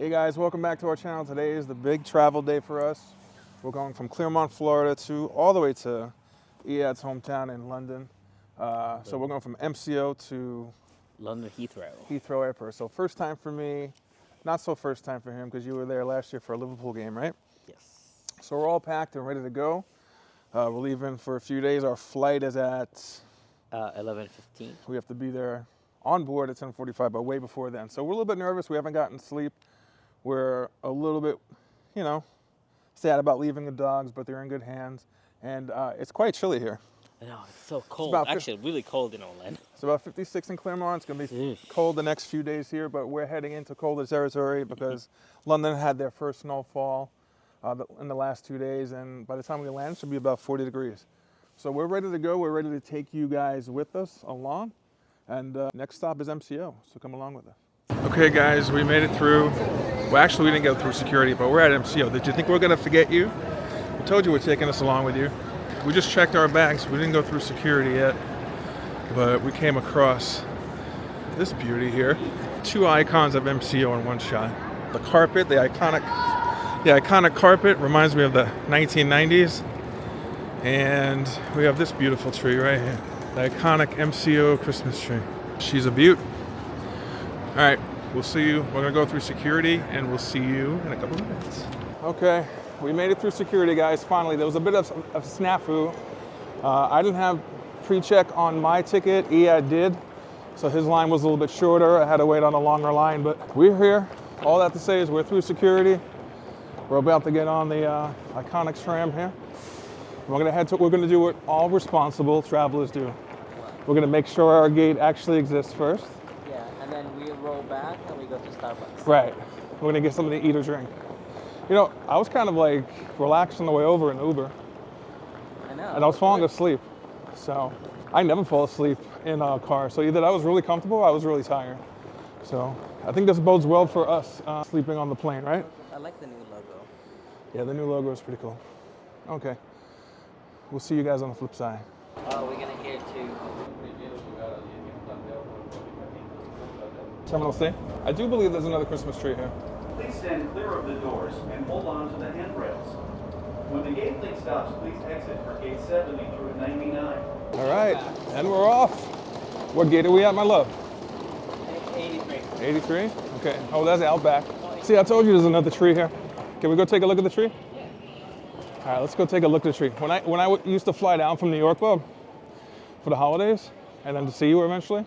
Hey guys, welcome back to our channel. Today is the big travel day for us. We're going from Clermont, Florida to all the way to Iyad's hometown in London. So we're going from MCO to London Heathrow Airport. So first time for me, not so first time for him because you were there last year for a Liverpool game, right? Yes. So we're all packed and ready to go. We're leaving for a few days. Our flight is at 11:15. We have to be there on board at 10:45, but way before then. So we're a little bit nervous. We haven't gotten sleep. We're a little bit, sad about leaving the dogs, but they're in good hands. And it's quite chilly here. I know, it's so cold. about Actually, really cold in Orlando. It's about 56 in Clermont. It's going to be cold the next few days here, but we're heading into colder territory because London had their first snowfall in the last 2 days, and by the time we land, it should be about 40 degrees. So we're ready to go. We're ready to take you guys with us along. And next stop is MCO, so come along with us. Okay, guys, we made it through. Well, actually, we didn't go through security, but we're at MCO. Did you think we're going to forget you? We told you we're taking us along with you. We just checked our bags. We didn't go through security yet, but we came across this beauty here. Two icons of MCO in one shot. The carpet, the iconic carpet reminds me of the 1990s. And we have this beautiful tree right here. The iconic MCO Christmas tree. She's a beaut. All right, we'll see you. We're gonna go through security and we'll see you in a couple of minutes. Okay, we made it through security, guys, finally. There was a bit of snafu. I didn't have pre-check on my ticket. Iyad did, so his line was a little bit shorter. I had to wait on a longer line, but we're here. All that to say is we're through security. We're about to get on the iconic tram here. We're gonna do what all responsible travelers do. We're gonna make sure our gate actually exists first. Yeah, and then we roll back and we go to Starbucks. Right. We're gonna get something to eat or drink. You know, I was kind of like relaxed on the way over in Uber. I know. And I was falling asleep. So I never fall asleep in a car. So either I was really comfortable or I was really tired. So I think this bodes well for us sleeping on the plane, right? I like the new logo. Yeah, the new logo is pretty cool. Okay. We'll see you guys on the flip side. Oh, we're gonna hear too. Terminal C. I do believe there's another Christmas tree here. Please stand clear of the doors and hold on to the handrails. When the gate link stops, please exit for gate 70 through 99. All right, and we're off. What gate are we at, my love? 83. 83? Okay. Oh, that's Outback. See, I told you there's another tree here. Can we go take a look at the tree? All right, let's go take a look at the tree. When I used to fly down from New York, Bob, for the holidays, and then to see you eventually,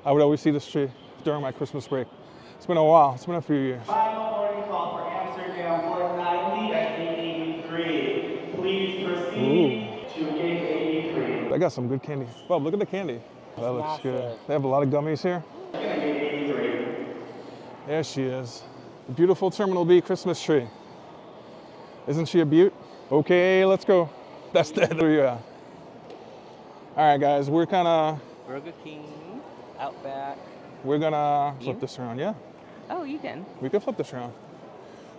I would always see this tree during my Christmas break. It's been a while. It's been a few years. Final boarding call for Amsterdam 490 at gate 83. Please proceed to gate 83. I got some good candy. Bob, look at the candy. That looks good. They have a lot of gummies here. Gate 83. There she is. The beautiful Terminal B Christmas tree. Isn't she a beaut? Okay, let's go. That's the area. All right, guys, we're Burger King, Outback. we're gonna flip this around, yeah? Oh, you can. We can flip this around.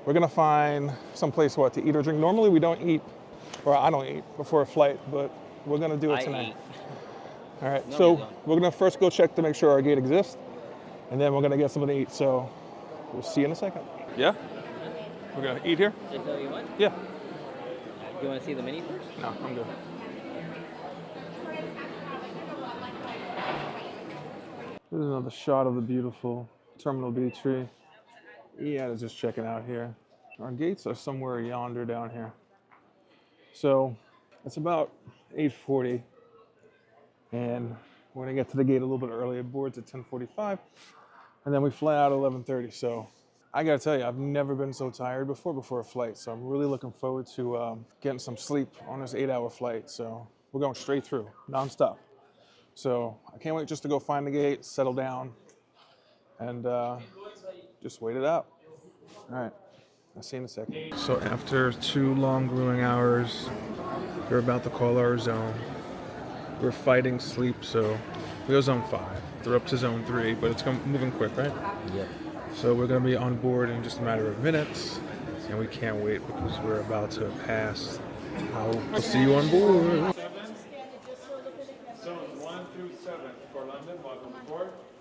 We're gonna find some place to eat or drink. Normally we don't eat, or I don't eat before a flight, but we're gonna do it tonight. All right, so we're gonna first go check to make sure our gate exists, and then we're gonna get something to eat. So we'll see you in a second. Yeah? We're gonna eat here? Is that what you want? Yeah. Do you want to see the menu first? No, I'm good. This is another shot of the beautiful Terminal B tree. Iyad is just checking out here. Our gates are somewhere yonder down here. So it's about 8:40, and we're gonna get to the gate a little bit early. It boards at 10:45, and then we fly out at 11:30. So I gotta tell you, I've never been so tired before a flight. So I'm really looking forward to getting some sleep on this 8-hour flight. So we're going straight through, nonstop. So I can't wait just to go find the gate, settle down, and just wait it out. All right, I'll see you in a second. So after 2 long grueling hours, we're about to call our zone. We're fighting sleep, so we go zone 5. They're up to zone 3, but it's moving quick, right? Yep. So we're gonna be on board in just a matter of minutes, and we can't wait because we're about to pass. I'll see you on board.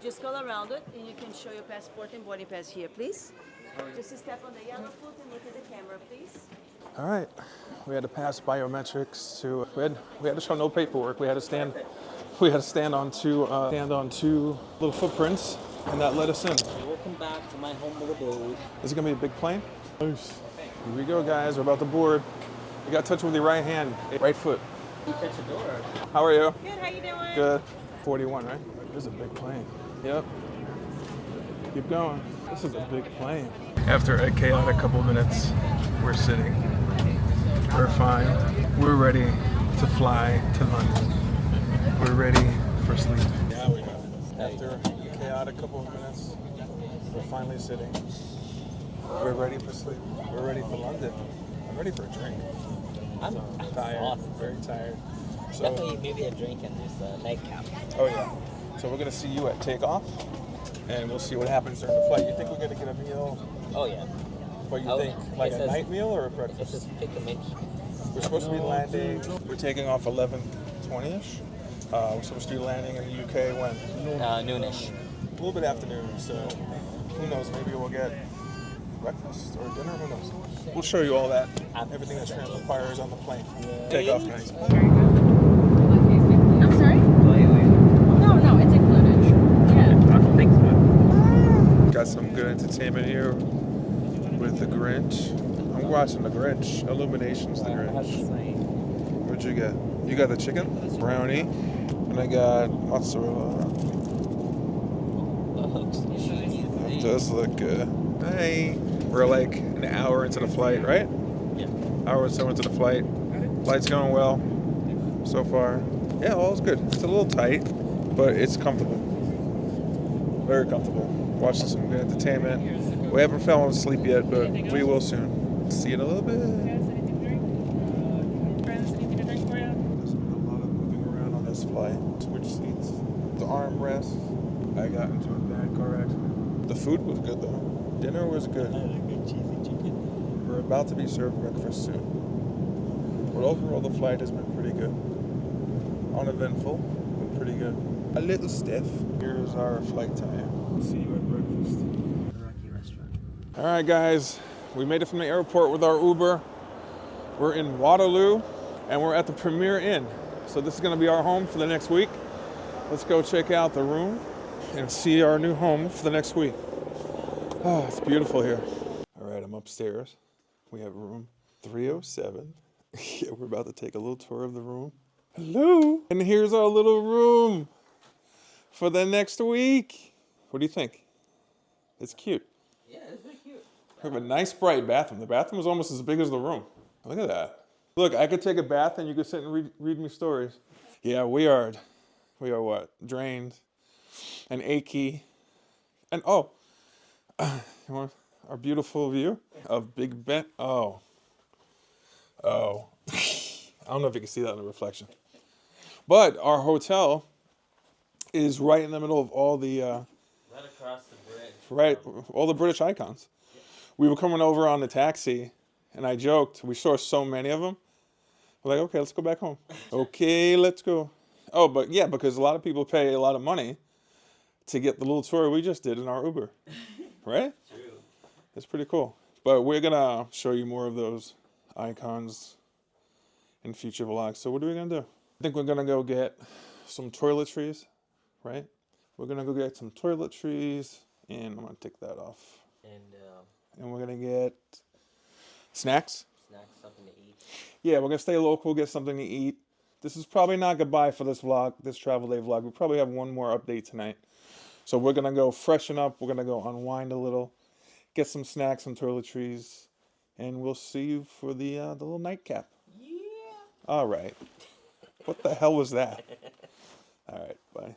Just go around around it, and you can show your passport and boarding pass here, please. Just step on the yellow foot and look at the camera, please. All right, we had to pass biometrics to. We had to show no paperwork. We had to stand. We had to stand on two little footprints, and that let us in. Welcome back to my humble abode. Is it gonna be a big plane? Nice. Here we go, guys. We're about to board. You got to touch with your right hand, right foot. You touch the door. How are you? Good, how you doing? Good. 41, right? This is a big plane. Yep. Keep going. This is a big plane. After a chaotic couple of minutes, we're sitting. We're fine. We're ready to fly to London. We're ready for sleep. Yeah, we got it. After a chaotic couple of minutes, we're finally sitting. We're ready for sleep. We're ready for London. I'm ready for a drink. I'm Tired. awesome. Very tired. So, Definitely maybe a drink and this nightcap. oh yeah. So we're gonna see you at takeoff, and we'll see what happens during the flight. You think we're gonna get a meal? Oh yeah. What you Oh, think? Like it a says- night meal or a This breakfast? is pick a Mickey. We're supposed to be landing. We're taking off 11:20ish. We're supposed to be landing in the UK when? Noonish. A little bit afternoon. So who knows? Maybe we'll get breakfast or dinner. Who knows? We'll show you all that. Everything that transpires on the plane. Take off, guys. I'm sorry? No, it's included. Yeah. Got some good entertainment here with the Grinch. I'm watching the Grinch. Illuminations, the Grinch. What'd you get? You got the chicken, brownie, and I got mozzarella. That does look good. Hey, we're like an hour into the flight, right? Yeah. Hour or so into the flight. Flight's going well so far. Yeah, all's good. It's a little tight, but it's comfortable. Very comfortable. Watching some good entertainment. We haven't fallen asleep yet, but we will soon. See you in a little bit. There's been a lot of moving around on this flight. Switch seats. The armrest. I got into a bad car accident. The food was good though. Dinner was good. Cheesy chicken. We're about to be served breakfast soon. But overall, the flight has been pretty good. Uneventful, but pretty good. A little stiff. Here's our flight time. See you at breakfast. Rocky restaurant. All right, guys. We made it from the airport with our Uber. We're in Waterloo, and we're at the Premier Inn. So this is going to be our home for the next week. Let's go check out the room and see our new home for the next week. Oh, it's beautiful here. All right, I'm upstairs. We have room 307. Yeah, we're about to take a little tour of the room. Hello. And here's our little room for the next week. What do you think? It's cute. Yeah, it's very cute. We have a nice bright bathroom. The bathroom is almost as big as the room. Look at that. Look, I could take a bath and you could sit and read me stories. Yeah, we are what? Drained and achy. And oh, you want our beautiful view of Big Ben. Oh. I don't know if you can see that in the reflection. But our hotel is right in the middle of all the Right across the bridge. right, all the British icons. We were coming over on the taxi, and I joked, we saw so many of them. We're like, okay, let's go back home. Okay, let's go. Oh, but yeah, because a lot of people pay a lot of money to get the little tour we just did in our Uber, right? True. It's pretty cool. But we're gonna show you more of those icons in future vlogs. So what are we gonna do? I think we're gonna go get some toiletries, right? We're gonna go get some toiletries, and I'm gonna take that off. And we're gonna get snacks. Snacks, something to eat. Yeah, we're gonna stay local, get something to eat. This is probably not goodbye for this vlog, this travel day vlog. We probably have one more update tonight. So we're gonna go freshen up. We're gonna go unwind a little, get some snacks and toiletries, and we'll see you for the little nightcap. Yeah. All right. What the hell was that? All right, bye.